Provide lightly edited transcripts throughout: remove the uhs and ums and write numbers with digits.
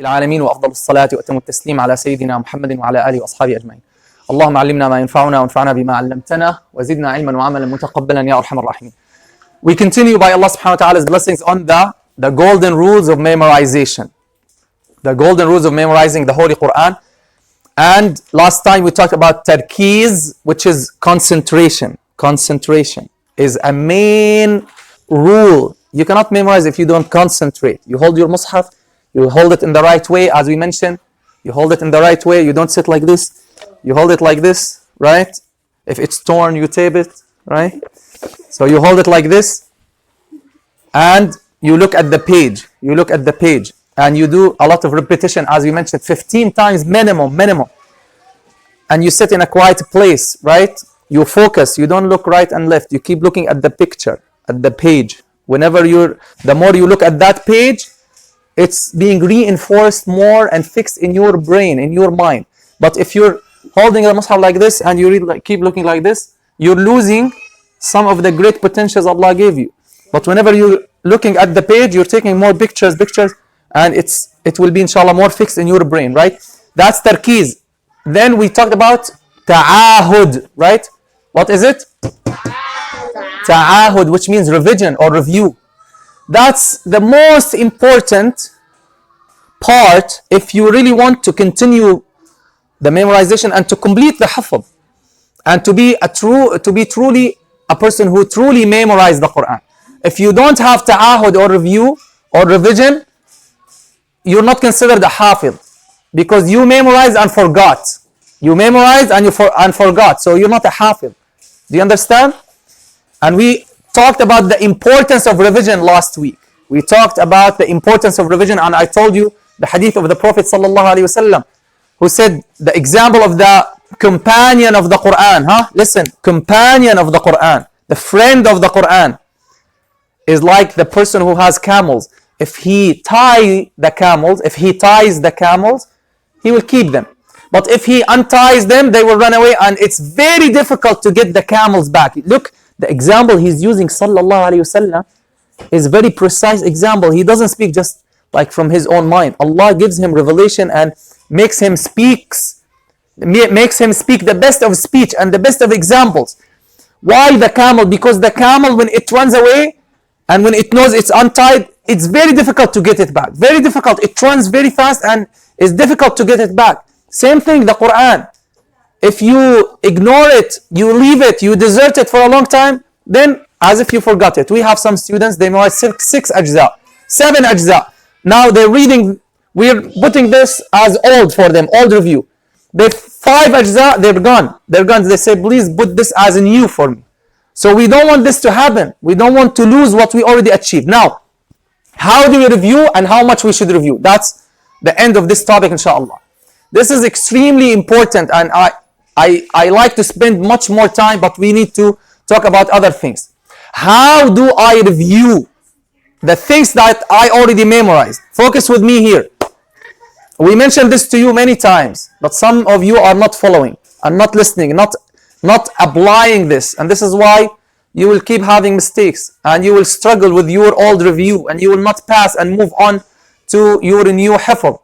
العالمين وأفضل الصلاة وأتم التسليم على سيدنا محمد وعلى آله وأصحابه أجمعين. اللهم علمنا ما ينفعنا وانفعنا بما علمتنا وزدنا علما وعملا متقبلا يا أرحم الراحمين. We continue by Allah subhanahu wa ta'ala's blessings on the golden rules of memorization. The golden rules of memorizing the Holy Qur'an. And last time we talked about tarkeez, which is concentration. Concentration is a main rule. You cannot memorize if you don't concentrate. You hold your mushaf, you hold it in the right way, as we mentioned. You hold it in the right way. You don't sit like this. You hold it like this, right? If it's torn, you tape it, right? So you hold it like this, and you look at the page. You look at the page, and you do a lot of repetition, as we mentioned, 15 times minimum. And you sit in a quiet place, right? You focus. You don't look right and left. You keep looking at the picture, at the page. The more you look at that page, it's being reinforced more and fixed in your brain, in your mind. But if you're holding the mushaf like this and you keep looking like this, you're losing some of the great potentials Allah gave you. But whenever you're looking at the page, you're taking more pictures, and it will be inshallah more fixed in your brain, right? That's tarkeez. Then we talked about ta'ahud, right? What is it? Ta'ahud, which means revision or review. That's the most important part if you really want to continue the memorization and to complete the hafz and to be truly a person who truly memorized the Quran. If you don't have ta'ahud or review or revision, you're not considered a hafiz because you memorized and forgot. You memorized and forgot, so you're not a hafiz. Do you understand? And we talked about the importance of revision last week. We talked about the importance of revision, and I told you the hadith of the Prophet ﷺ, who said the example of the companion of the Quran. Listen, companion of the Quran, the friend of the Quran, is like the person who has camels. If he ties the camels, he will keep them. But if he unties them, they will run away, and it's very difficult to get the camels back. Look, the example he's using, sallallahu alaihi wasallam, is very precise example. He doesn't speak just like from his own mind. Allah gives him revelation and makes him speak the best of speech and the best of examples. Why the camel? Because the camel, when it runs away and when it knows it's untied, it's very difficult to get it back. Very difficult. It runs very fast and it's difficult to get it back. Same thing, the Quran. If you ignore it, you leave it, you desert it for a long time, then as if you forgot it. We have some students, they memorize 6 ajza, 7 ajza. Now they're reading, we're putting this as old for them, old review. They 5 ajza, they're gone. They say, please put this as new for me. So we don't want this to happen. We don't want to lose what we already achieved. Now, how do we review and how much we should review? That's the end of this topic, inshallah. This is extremely important, and I like to spend much more time, but we need to talk about other things. How do I review the things that I already memorized? Focus with me here. We mentioned this to you many times, but some of you are not following and not listening, not applying this, and this is why you will keep having mistakes and you will struggle with your old review and you will not pass and move on to your new hifz.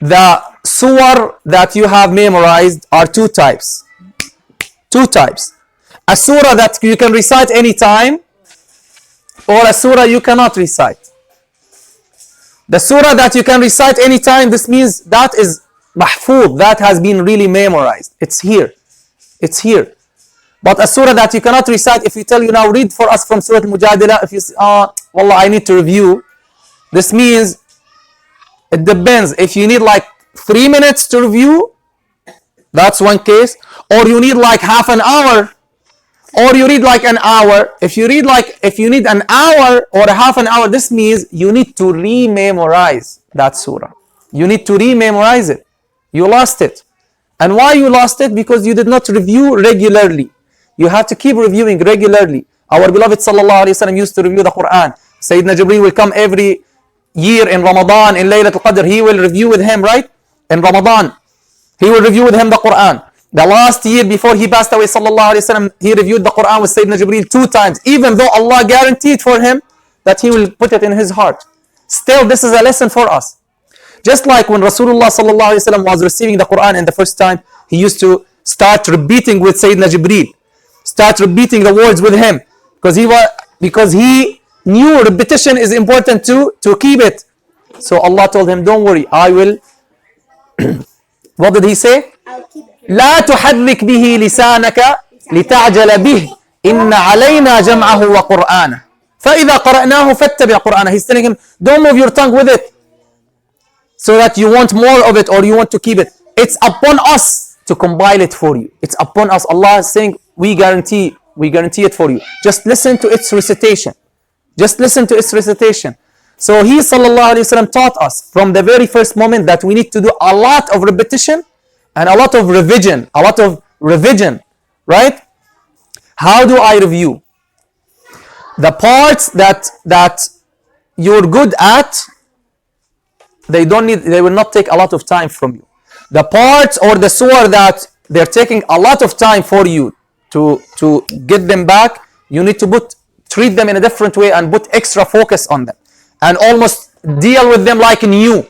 The surah that you have memorized are two types. A surah that you can recite anytime, or a surah you cannot recite. The surah that you can recite anytime, this means that is mahfuz, that has been really memorized. It's here. But a surah that you cannot recite, if we tell you now, read for us from Surah Al-Mujadila, if you say, wallah, I need to review, this means it depends. If you need like 3 minutes to review, that's one case. Or you need like half an hour. Or you read like an hour. If you need an hour or a half an hour, this means you need to re-memorize that surah. You need to re-memorize it. You lost it. And why you lost it? Because you did not review regularly. You have to keep reviewing regularly. Our beloved sallallahu alaihi wasallam used to review the Quran. Sayyidina Jibreel will come every year in Ramadan, in Laylatul Qadr, he will review with him, right? In Ramadan, he will review with him the Quran. The last year before he passed away, sallallahu alaihi wasallam, he reviewed the Quran with Sayyidina Jibreel 2 times, even though Allah guaranteed for him that he will put it in his heart. Still, this is a lesson for us. Just like when Rasulullah sallallahu alaihi wasallam was receiving the Quran in the first time, he used to start repeating with Sayyidina Jibreel, start repeating the words with him, because he knew repetition is important to keep it. So Allah told him, don't worry, I will. What did he say? لا تحرك به لسانك لتعجل به إن علينا جمعه وقرآنه فإذا قرأناه فاتبع قرآنه. He's telling him, don't move your tongue with it so that you want more of it or you want to keep it. It's upon us to compile it for you. It's upon us. Allah is saying, we guarantee it for you. Just listen to its recitation. Just listen to its recitation. So he sallallahu alaihi wasallam taught us from the very first moment that we need to do a lot of repetition and a lot of revision. Right? How do I review? The parts that you're good at, they will not take a lot of time from you. The parts or the surah that they're taking a lot of time for you to get them back, you need to treat them in a different way and put extra focus on them and almost deal with them like new.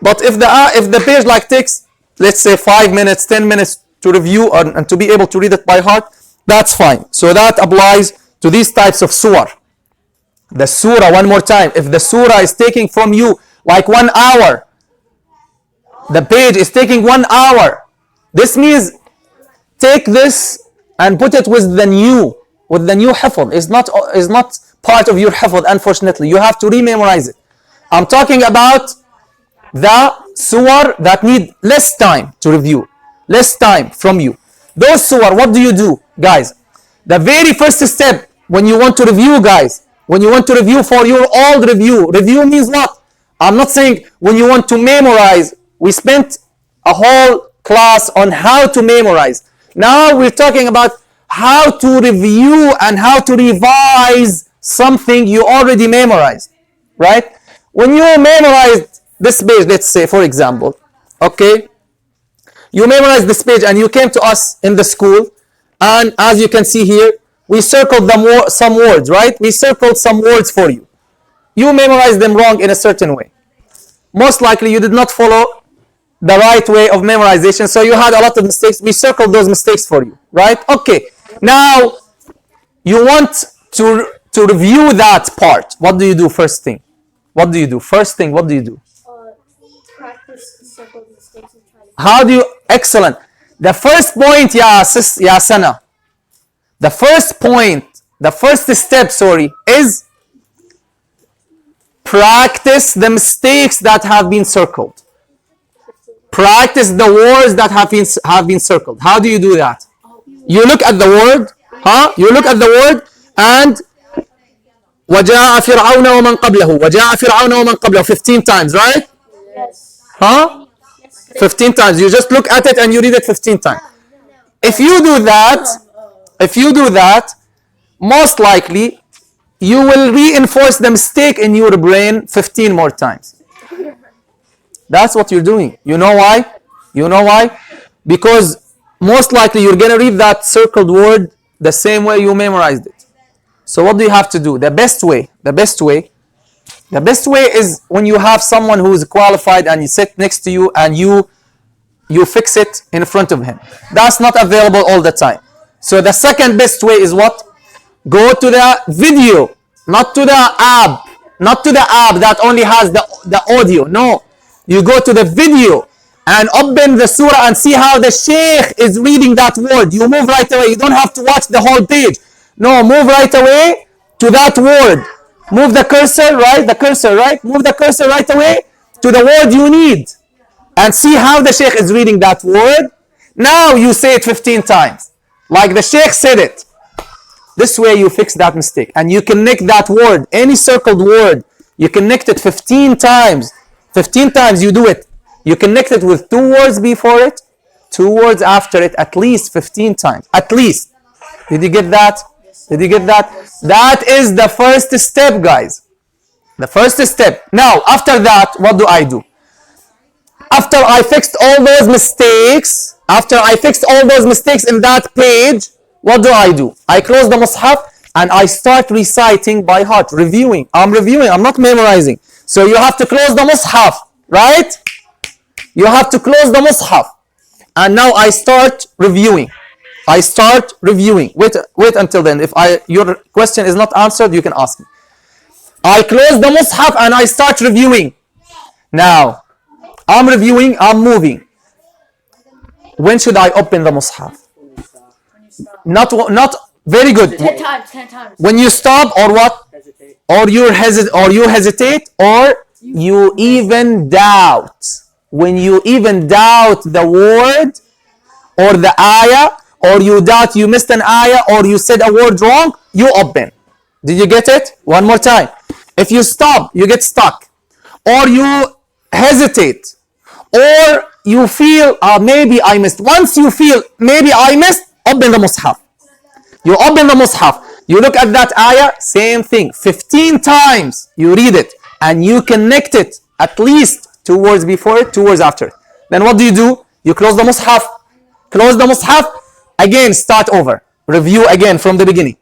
But if the page like takes, let's say 5 minutes, 10 minutes to review and to be able to read it by heart, that's fine. So that applies to these types of surah. The surah, one more time, if the surah is taking from you like 1 hour, the page is taking 1 hour, this means take this and put it with the new hifd. Is not part of your hifd, unfortunately. You have to rememorize it. I'm talking about the surah that need less time to review, less time from you. Those surah, what do you do, guys? The very first step when you want to review, guys, when you want to review for your old review means what? I'm not saying when you want to memorize. We spent a whole class on how to memorize. Now we're talking about how to review and how to revise something you already memorized, right? When you memorized this page, let's say, for example, okay, you memorized this page and you came to us in the school, and as you can see here, we circled some words, right? We circled some words for you. You memorized them wrong in a certain way. Most likely you did not follow the right way of memorization, so you had a lot of mistakes. We circled those mistakes for you, right? Okay, now you want to review that part. What do you do first thing? What do you do? Practice circle mistakes and try to... How do you... Excellent. The first point, ya Sana. The first point, the first step, is practice the mistakes that have been circled. Practice the words that have been circled. How do you do that? You look at the word, You look at the word and وَجَاءَ فِرْعَوْنَ وَمَنْ قَبْلَهُ وَجَاءَ فِرْعَوْنَ وَمَنْ قَبْلَهُ 15 times, right? Yes. 15 times. You just look at it and you read it 15 times. If you do that, most likely you will reinforce the mistake in your brain 15 more times. That's what you're doing. You know why? Because most likely you're going to read that circled word the same way you memorized it. So what do you have to do? The best way is when you have someone who is qualified and you sit next to you and you fix it in front of him. That's not available all the time. So the second best way is what? Go to the video, not to the app that only has the audio. No, you go to the video and open the surah and see how the sheikh is reading that word. You move right away. You don't have to watch the whole page. No, move right away to that word. Move the cursor, right? Move the cursor right away to the word you need. And see how the sheikh is reading that word. Now you say it 15 times. Like the sheikh said it. This way you fix that mistake. And you connect that word, any circled word, you connect it 15 times. 15 times you do it. You connect it with 2 words before it, 2 words after it, at least 15 times. At least. Did you get that? That is the first step, guys. The first step. Now, after that, what do I do? After I fixed all those mistakes in that page, what do? I close the mushaf and I start reciting by heart, reviewing. I'm reviewing, I'm not memorizing. So you have to close the mushaf, right? You have to close the mushaf. And now I start reviewing. I start reviewing. Wait until then. If your question is not answered, you can ask me. I close the mushaf and I start reviewing. Now, I'm reviewing, I'm moving. When should I open the mushaf? Not very good. 10 times, 10 times. When you stop or what? Hesitate. Or you hesitate, or you even doubt. When you even doubt the word or the ayah, or you doubt you missed an ayah, or you said a word wrong, you open. Did you get it? One more time. If you stop, you get stuck, or you hesitate, or you feel maybe I missed. Once you feel maybe I missed, open the mushaf. You open the mushaf, you look at that ayah, same thing, 15 times you read it, and you connect it at least 2 words before it, 2 words after it. Then what do? You close the mushaf, again start over, review again from the beginning.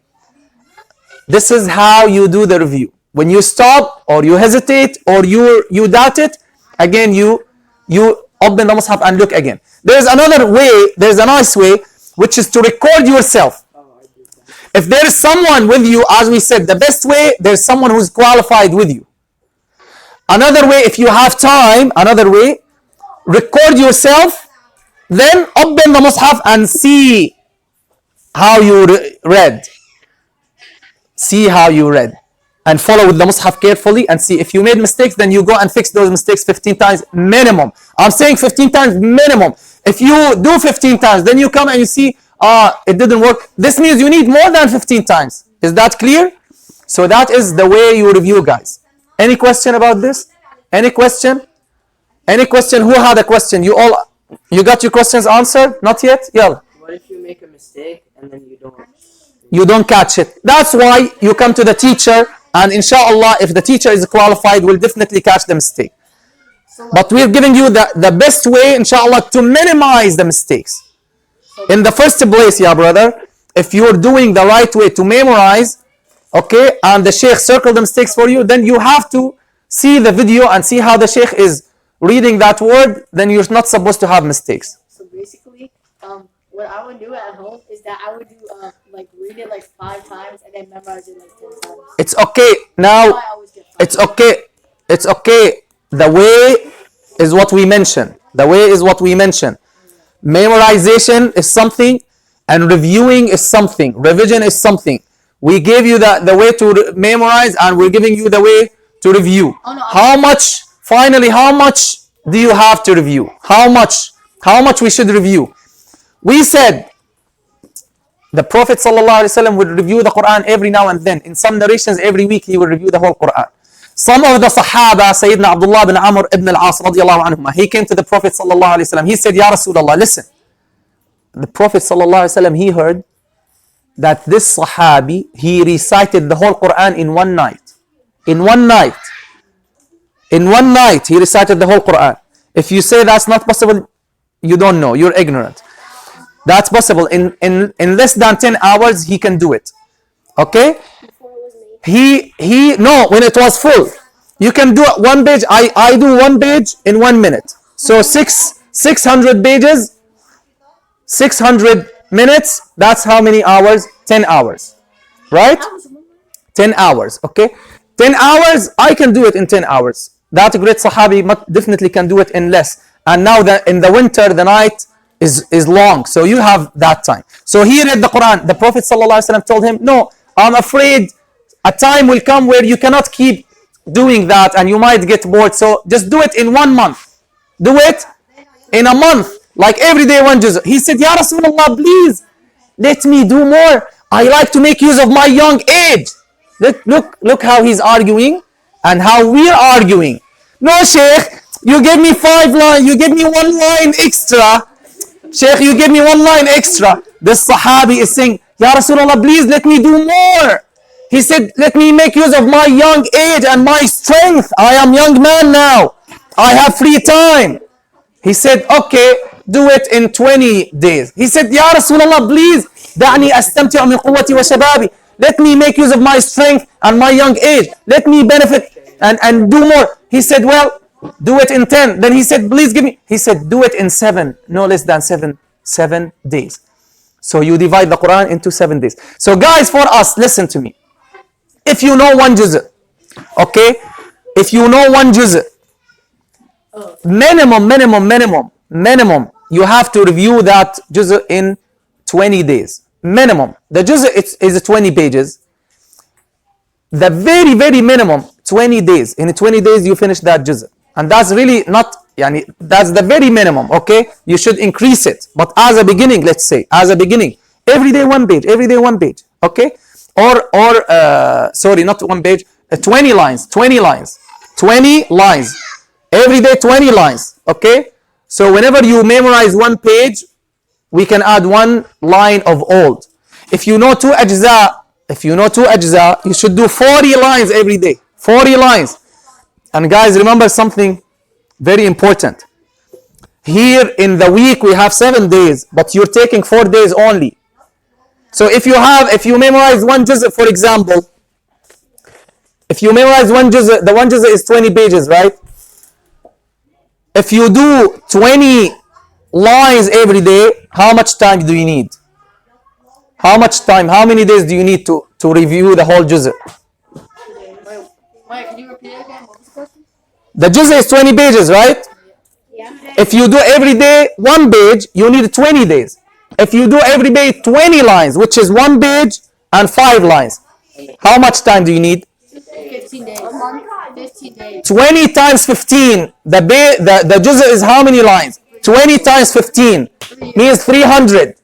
This is how you do the review. When you stop, or you hesitate, or you doubt it, again you open the mushaf and look again. There's another way, there's a nice way, which is to record yourself. If there is someone with you, as we said, the best way, there's someone who's qualified with you. Another way, if you have time, record yourself, then open the mushaf and see how you read. See how you read. And follow with the mushaf carefully and see. If you made mistakes, then you go and fix those mistakes 15 times minimum. I'm saying 15 times minimum. If you do 15 times, then you come and you see, it didn't work. This means you need more than 15 times. Is that clear? So that is the way you review, guys. Any question about this? Any question? Who had a question? You got your questions answered? Not yet? Yeah. What if you make a mistake and then you don't catch it? That's why you come to the teacher, and inshallah, if the teacher is qualified, will definitely catch the mistake. But we're giving you the best way, inshallah, to minimize the mistakes. In the first place, yeah, brother, if you're doing the right way to memorize, okay, and the sheikh circle the mistakes for you, then you have to see the video and see how the sheikh is reading that word, then you're not supposed to have mistakes. So basically, what I would do at home is that I would do read it 5 times and then memorize it 10 times. It's okay. Now, it's okay. It's okay. The way is what we mentioned. Memorization is something, and reviewing is something. Revision is something. We gave you the way to memorize, and we're giving you the way to review. Oh, no, how much do you have to review? How much we should review? We said the Prophet ﷺ would review the Quran every now and then. In some narrations, every week he would review the whole Quran. Some of the Sahaba, Sayyidina Abdullah bin Amr ibn al-As radiallahu anhuma, he came to the Prophet ﷺ. He said, Ya Rasulullah, listen. The Prophet ﷺ, he heard that this Sahabi, he recited the whole Quran in one night. In one night, he recited the whole Quran. If you say that's not possible, you don't know, you're ignorant. That's possible. In less than 10 hours, he can do it. Okay? When it was full. You can do one page. I do one page in 1 minute. So 600 pages, 600 minutes, that's how many hours? 10 hours. Right? 10 hours. Okay? 10 hours, I can do it in 10 hours. That great Sahabi definitely can do it in less. And now in the winter, the night is long. So you have that time. So he read the Quran. The Prophet ﷺ told him, no, I'm afraid a time will come where you cannot keep doing that and you might get bored. So just do it in 1 month. Do it in a month. Like every day 1 juz. He said, Ya Rasulullah, please let me do more. I like to make use of my young age. Look how he's arguing and how we're arguing. No, Sheikh, you gave me 5 lines. You gave me 1 line extra. Sheikh, you gave me 1 line extra. This Sahabi is saying, Ya Rasulullah, please let me do more. He said, let me make use of my young age and my strength. I am young man now. I have free time. He said, okay, do it in 20 days. He said, Ya Rasulullah, please, دعني أستمتع من قوتي وشبابي. Let me make use of my strength and my young age. Let me benefit and do more. He said, well, do it in 10. Then he said, please give me. He said, do it in 7, no less than 7 days. So you divide the Quran into 7 days. So guys, for us, listen to me. If you know one juz', okay? If you know one juz', minimum, you have to review that juz' in 20 days. Minimum. The juz' is 20 pages. The very, very minimum, 20 days. In 20 days, you finish that juz'. And that's really not, that's the very minimum, okay? You should increase it. But as a beginning, let's say, as a beginning, every day one page, okay? Sorry, not one page, 20 lines. Every day 20 lines, okay? So whenever you memorize one page, we can add one line of old. If you know two ajza, you should do 40 lines every day. 40 lines. And guys, remember something very important. Here in the week we have 7 days, but you're taking 4 days only. So if you memorize one juz', for example, if you memorize one juz', the one juz' is 20 pages, right? If you do 20 lines every day, how much time do you need? How much time? How many days do you need to review the whole juz'? Wait, can you repeat it again? What was the question? The juz' is 20 pages, right? Yeah. If you do every day one page, you need 20 days. If you do every day 20 lines, which is one page and 5 lines, how much time do you need? 15 days. A month? 15 days. 20 times 15. The juz' is how many lines? 20 times 15 means 300,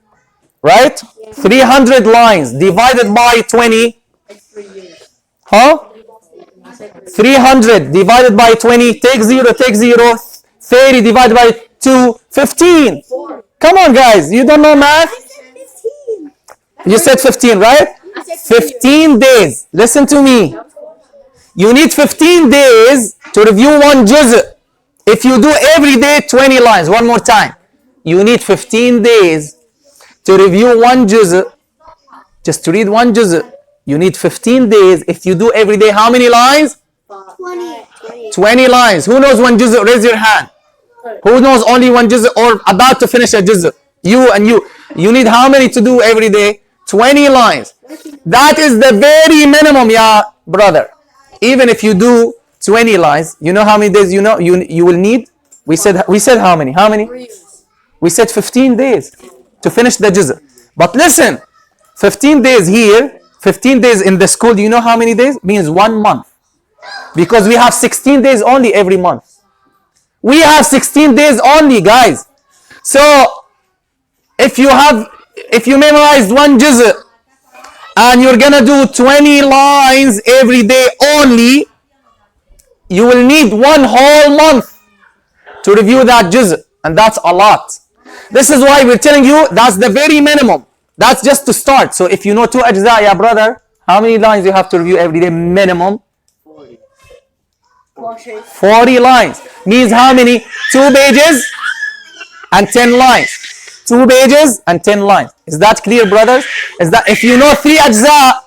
right? 300 lines divided by 20. It's 3 years. Huh? 300 divided by 20. Take 0. 30 divided by 2. 15. 4. Come on, guys. You don't know math? You said 15, right? I said 15 days. Listen to me. You need 15 days to review one juz'. If you do every day 20 lines, one more time. You need 15 days to review one juz'. Just to read one juz'. You need 15 days. If you do every day, how many lines? 20 lines. Who knows one juz'? Raise your hand. Who knows only one juz' or about to finish a juz'? You and you. You need how many to do every day? 20 lines. That is the very minimum, yeah, brother. Even if you do 20 lines, you know how many days you will need? We said how many? How many? 3 years. We said 15 days to finish the juz'. But listen, 15 days here, 15 days in the school, do you know how many days? Means 1 month. Because we have 16 days only every month. We have 16 days only, guys. So if you memorized one juz' and you're gonna do 20 lines every day only, you will need 1 whole month to review that juz', and that's a lot. This is why we're telling you that's the very minimum. That's just to start. So if you know 2 ajza, yeah, brother, how many lines you have to review every day minimum? 40 lines. Means how many? 2 pages and 10 lines. 2 pages and 10 lines. Is that clear, brothers? Is that if you know 3 ajza,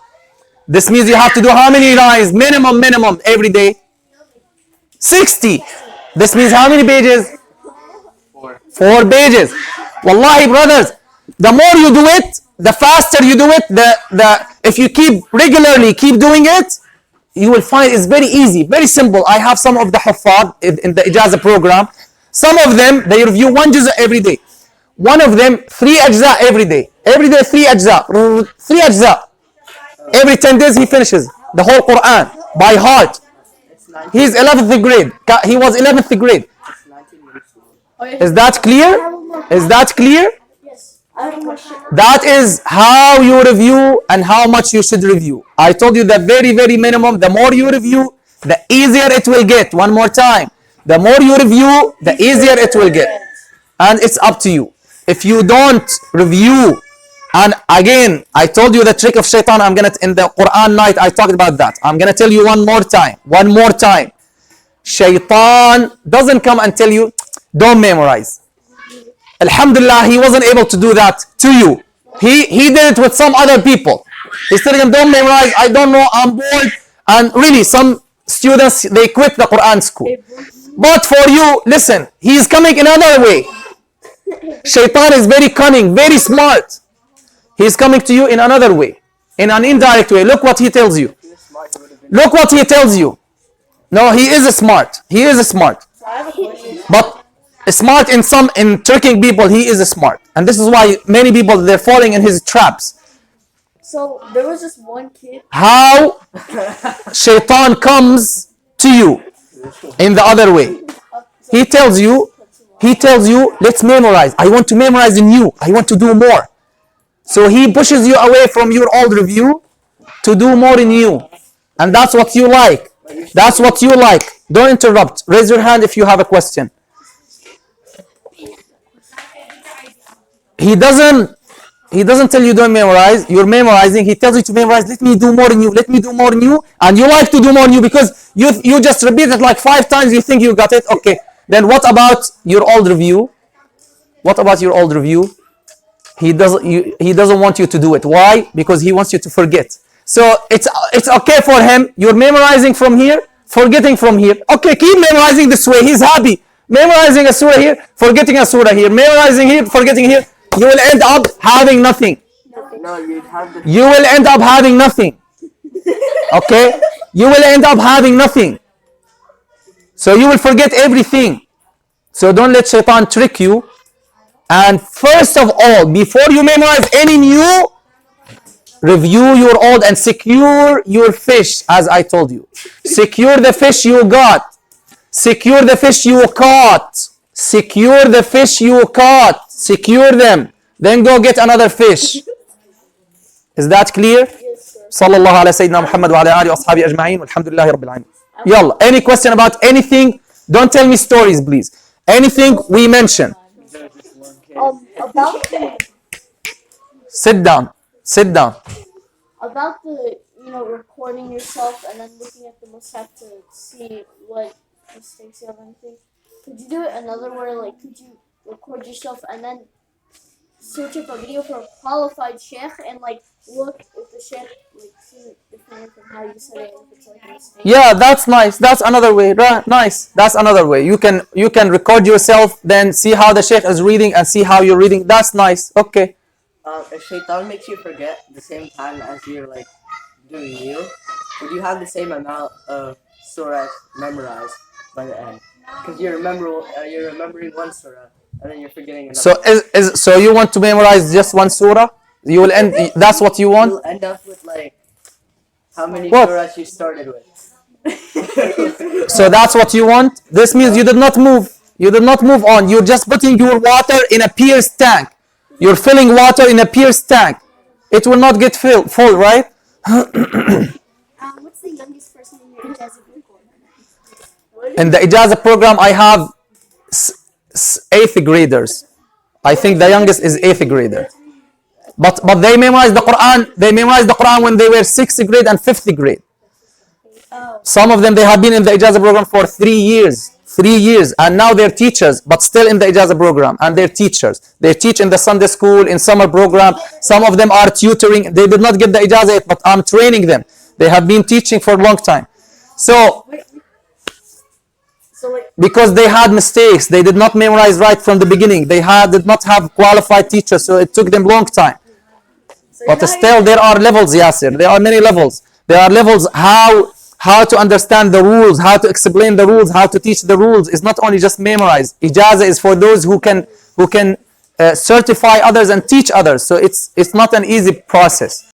this means you have to do how many lines? Minimum every day? 60. This means how many pages? 4 pages. Wallahi, brothers, the more you do it, the faster you do it, if you keep doing it, you will find it's very easy, very simple. I have some of the huffaz in the Ijaza program. Some of them, they review one juz' every day. One of them, 3 ajza every day. Every day, 3 ajza. 3 ajza. Every 10 days, he finishes the whole Quran by heart. He's 11th grade. He was 11th grade. Is that clear? Is that clear? Yes. I have a question. That is how you review and how much you should review. I told you the very, very minimum. The more you review, the easier it will get. One more time. The more you review, the easier it will get. And it's up to you. If you don't review, and again, I told you the trick of shaitan. In the Quran night, I talked about that. I'm gonna tell you one more time. Shaitan doesn't come and tell you, don't memorize. Alhamdulillah, he wasn't able to do that to you. He did it with some other people. He's telling them, don't memorize, I don't know, I'm bored. And really, some students, they quit the Quran school. But for you, listen, he's coming another way. Shaitan is very cunning, very smart. He's coming to you in another way, in an indirect way. Look what he tells you. Look what he tells you. No, he is smart. He is smart. But smart in tricking people, he is smart. And this is why many people, they're falling in his traps. So there was just one kid. How Shaitan comes to you in the other way. He tells you, let's memorize. I want to memorize in you. I want to do more. So he pushes you away from your old review to do more in you. And that's what you like. That's what you like. Don't interrupt. Raise your hand if you have a question. He doesn't tell you don't memorize. You're memorizing. He tells you to memorize. Let me do more in you. Let me do more in you. And you like to do more in you because you just repeat it like 5 times. You think you got it. Okay. Then what about your old review? What about your old review? He doesn't want you to do it. Why? Because he wants you to forget. So it's okay for him. You're memorizing from here, forgetting from here. Okay, keep memorizing this way. He's happy. Memorizing a surah here, forgetting a surah here. Memorizing here, forgetting here. You will end up having nothing. No, you'd have the. You will end up having nothing. Okay? You will end up having nothing. So you will forget everything. So don't let Shaitan trick you. And first of all, before you memorize any new, review your old and secure your fish, as I told you. Secure the fish you got. Secure the fish you caught. Secure the fish you caught. Secure them. Then go get another fish. Is that clear? Yes, sir. Sallallahu ala Sayyidina Muhammad wa ala alihi wa ashabi ajma'in. Alhamdulillahi Rabbil Alamin. Yalla, any question about anything? Don't tell me stories, please. Anything we mention. About the Sit down. Sit down. about the recording yourself and then looking at the mushaf to see what mistakes you have and anything. Could you do it another way? Like, could you record yourself and then search up a video for a qualified sheikh and like look if the sheikh see it different from how you said it, if it's like a mistake? Yeah, that's nice. That's another way. Nice. That's another way. You can record yourself, then see how the sheikh is reading and see how you're reading. That's nice. Okay. If Shaitan makes you forget the same time as you're like doing you, would you have the same amount of surahs memorized by the end? Because you're remembering one surah and then you're forgetting another. So you want to memorize just one surah? You will end. That's what you want. You'll end up with like how many What? surahs you started with. So that's what you want. This means you did not move. You did not move on. You're just putting your water in a pierced tank. You're filling water in a pierced tank. It will not get full, right? What's the youngest person in your Ijazah program? In the Ijazah program, I have 8th graders. I think the youngest is 8th grader. But they memorized the Quran. They memorized the Quran when they were 6th grade and 5th grade. Some of them, they have been in the Ijazah program for 3 years. 3 years, and now they're teachers, but still in the Ijazah program, and they're teachers. They teach in the Sunday school, in summer program. Some of them are tutoring. They did not get the Ijazah yet, but I'm training them. They have been teaching for a long time. So because they had mistakes, they did not memorize right from the beginning. They did not have qualified teachers, so it took them a long time. But still, there are levels, Yasir. There are many levels. There are levels how to understand the rules, how to explain the rules, how to teach the rules. Is not only just memorize. Ijazah is for those who can certify others and teach others. So it's not an easy process.